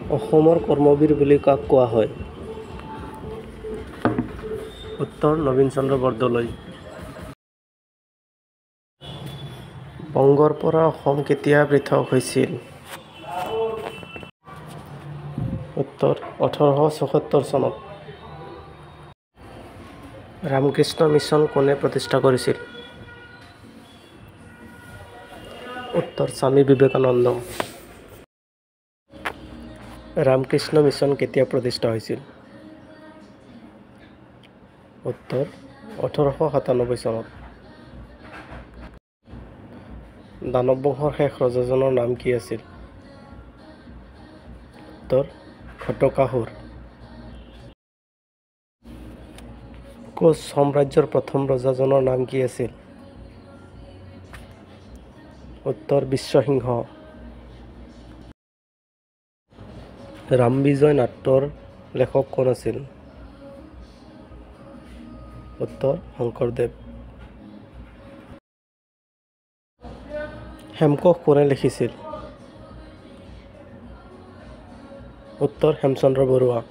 অসমৰ কৰ্মবীৰ বুলি কাক কোৱা হয়? উত্তৰ নবীন চন্দ্ৰ বৰদলৈ। বংগৰ পৰা অসম কেতিয়া পৃথক হৈছিল? উত্তৰ 1874 চনত। ৰামকৃষ্ণ মিছন কোনে প্ৰতিষ্ঠা কৰিছিল? উত্তৰ স্বামী বিবেকানন্দ। ৰামকৃষ্ণ মিছন কেতিয়া প্ৰতিষ্ঠা হৈছিল? উত্তৰ 1897 চনত। দানৱ বংশৰ শেষ ৰজাজনৰ নাম কি আছিল? উত্তৰ ঘটকাসুৰ। কোচ সাম্ৰাজ্যৰ প্ৰথম ৰজাজনৰ নাম কি আছিল? উত্তৰ বিশ্বসিংহ। ৰামবিজয় নাট্যৰ লেখক কোন আছিল? উত্তৰ শংকৰদেৱ। হেমকোষ কোনে লিখিছিল? উত্তৰ হেমচন্দ্ৰ বৰুৱা।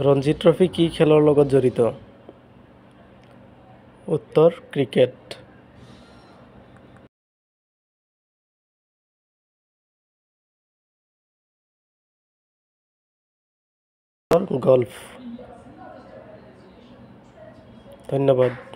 ৰঞ্জী ট্ৰফী কি খেলৰ লগত জড়িত? উত্তৰ ক্ৰিকেট। গল্ফ। ধন্যবাদ।